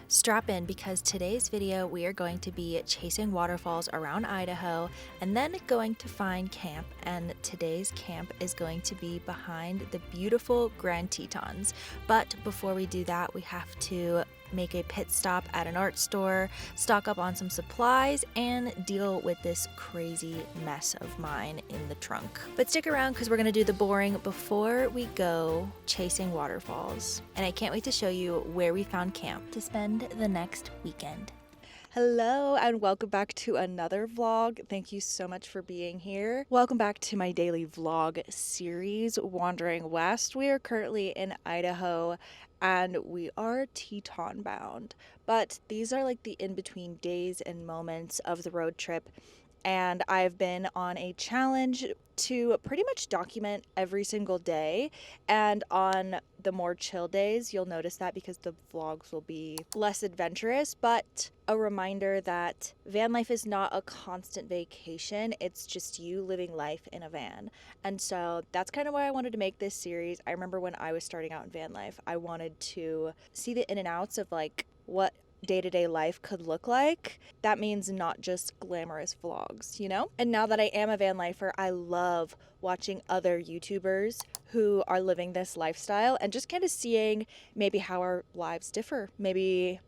Strap in because today's video we are going to be chasing waterfalls around Idaho and then going to find camp, and today's camp is going to be behind the beautiful Grand Tetons. But before we do that, we have to make a pit stop at an art store, stock up on some supplies, and deal with this crazy mess of mine in the trunk. But stick around because we're going to do the boring before we go chasing waterfalls. And I can't wait to show you where we found camp to spend the next weekend. Hello and welcome back to another vlog. Thank you so much for being here. Welcome back to my daily vlog series, Wandering West. We are currently in Idaho and we are Teton bound, but these are like the in-between days and moments of the road trip. And I've been on a challenge to pretty much document every single day. And on the more chill days, you'll notice that because the vlogs will be less adventurous, but a reminder that van life is not a constant vacation. It's just you living life in a van. And so that's kind of why I wanted to make this series. I remember when I was starting out in van life, I wanted to see the in and outs of like what day-to-day life could look like. That means not just glamorous vlogs, you know? And now that I am a van lifer, I love watching other YouTubers who are living this lifestyle and just kind of seeing maybe how our lives differ, maybe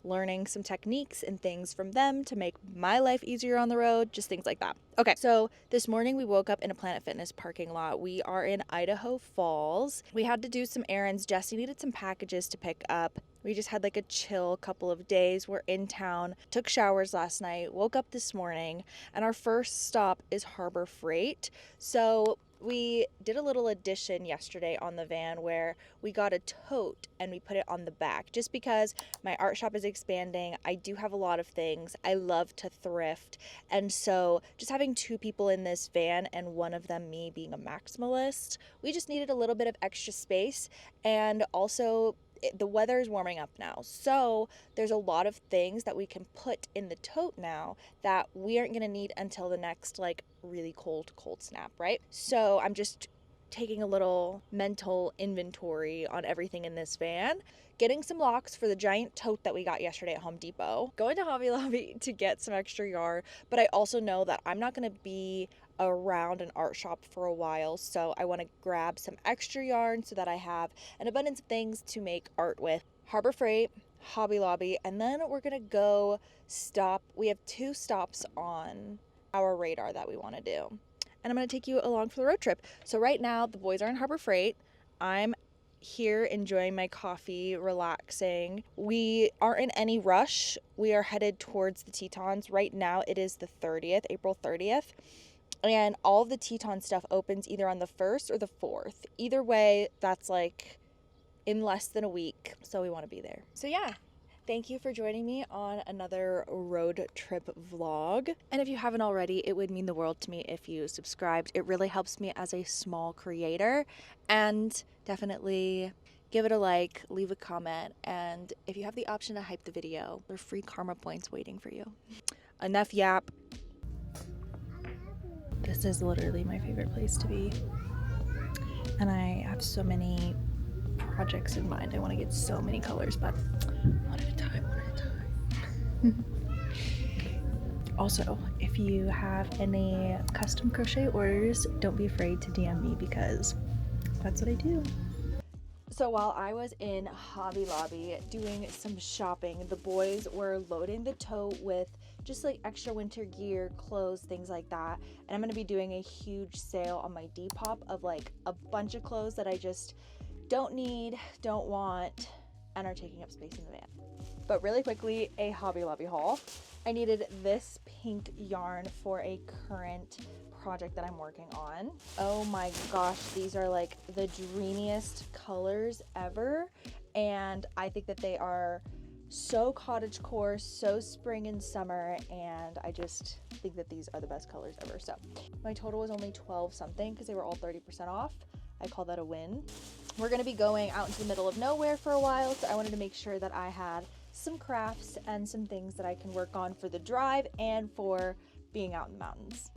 learning some techniques and things from them to make my life easier on the road, just things like that. Okay, so this morning we woke up in a Planet Fitness parking lot. We are in Idaho Falls. We had to do some errands. Jesse needed some packages to pick up. We just had like a chill couple of days. We're in town, took showers last night, woke up this morning, and our first stop is Harbor Freight. So we did a little addition yesterday on the van where we got a tote and we put it on the back just because my art shop is expanding. I do have a lot of things. I love to thrift. And so just having two people in this van and one of them me being a maximalist, we just needed a little bit of extra space. And also the weather is warming up now, so there's a lot of things that we can put in the tote now that we aren't going to need until the next like really cold snap, right? So I'm just taking a little mental inventory on everything in this van, getting some locks for the giant tote that we got yesterday at Home Depot, going to Hobby Lobby to get some extra yarn. But I also know that I'm not going to be around an art shop for a while, so I want to grab some extra yarn so that I have an abundance of things to make art with. Harbor Freight, Hobby Lobby, and then we're gonna go stop. We have two stops on our radar that we want to do, and I'm gonna take you along for the road trip. So right now the boys are in Harbor Freight. I'm here enjoying my coffee, relaxing. We aren't in any rush. We are headed towards the Tetons. Right now it is the 30th, April 30th. And all of the Teton stuff opens either on the 1st or the 4th. Either way, that's like in less than a week. So we want to be there. So yeah, thank you for joining me on another road trip vlog. And if you haven't already, it would mean the world to me if you subscribed. It really helps me as a small creator. And definitely give it a like, leave a comment. And if you have the option to hype the video, there are free karma points waiting for you. Enough yap. This is literally my favorite place to be. And I have so many projects in mind. I want to get so many colors, but one at a time. Also, if you have any custom crochet orders, don't be afraid to DM me because that's what I do. So while I was in Hobby Lobby doing some shopping, the boys were loading the tote with just like extra winter gear, clothes, things like that. And I'm going to be doing a huge sale on my Depop of like a bunch of clothes that I just don't need, don't want, and are taking up space in the van. But really quickly, a Hobby Lobby haul. I needed this pink yarn for a current project that I'm working on. Oh my gosh, these are like the dreamiest colors ever, and I think that they are so cottagecore, so spring and summer, and I just think that these are the best colors ever. So my total was only 12 something because they were all 30% off. I call that a win. We're going to be going out into the middle of nowhere for a while, so I wanted to make sure that I had some crafts and some things that I can work on for the drive and for being out in the mountains.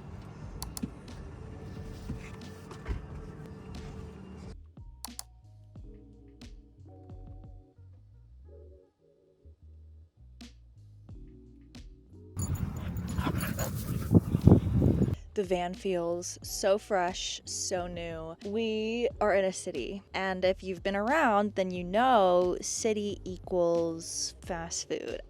The van feels so fresh, so new. We are in a city, and if you've been around, then you know city equals fast food.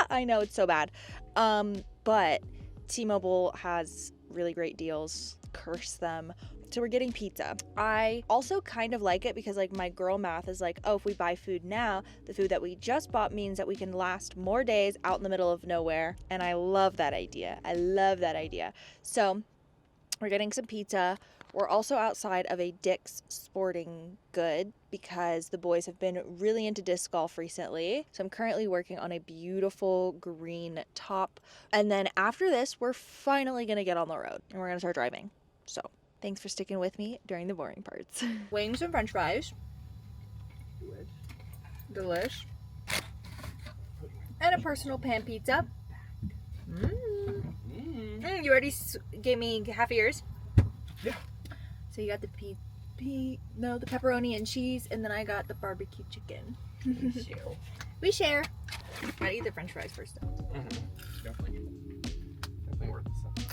I know it's so bad. But T-Mobile has really great deals. Curse them. So we're getting pizza. I also kind of like it because like my girl math is like, oh, if we buy food now, the food that we just bought means that we can last more days out in the middle of nowhere. And I love that idea. I love that idea. So we're getting some pizza. We're also outside of a Dick's Sporting Good because the boys have been really into disc golf recently. So I'm currently working on a beautiful green top. And then after this, we're finally gonna get on the road and we're gonna start driving. So thanks for sticking with me during the boring parts. Wings and french fries. Delish. And a personal pan pizza. You already gave me half of yours? Yeah. So you got the the pepperoni and cheese, and then I got the barbecue chicken. We share. I'd eat the french fries first though. Definitely worth the $7.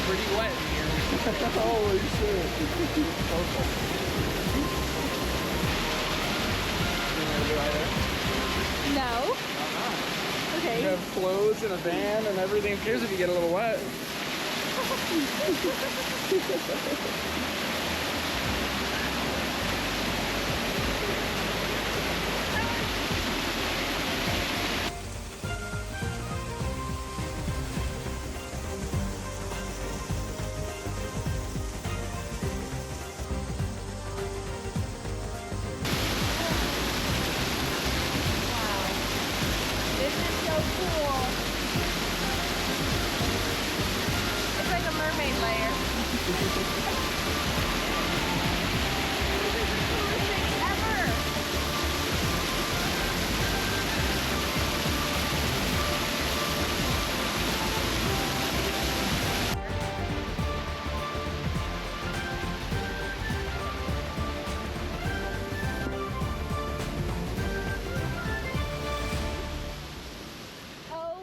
Pretty wet in here. Holy shit. No. Okay. You have clothes and a van and everything. Who cares if you get a little wet? This is so cool. It's like a mermaid layer. This is the coolest thing ever. Oh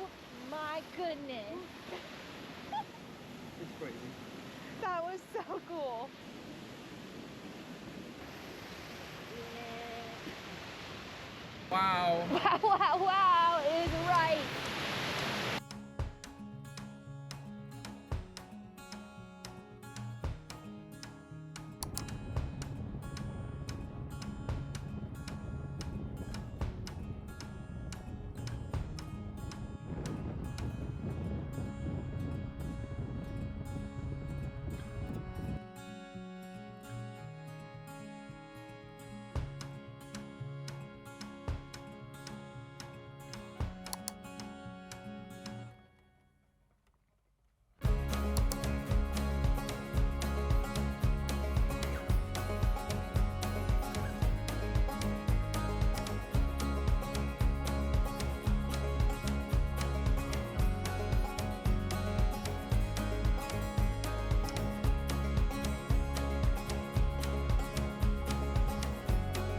my goodness. Wow. Wow, wow, wow.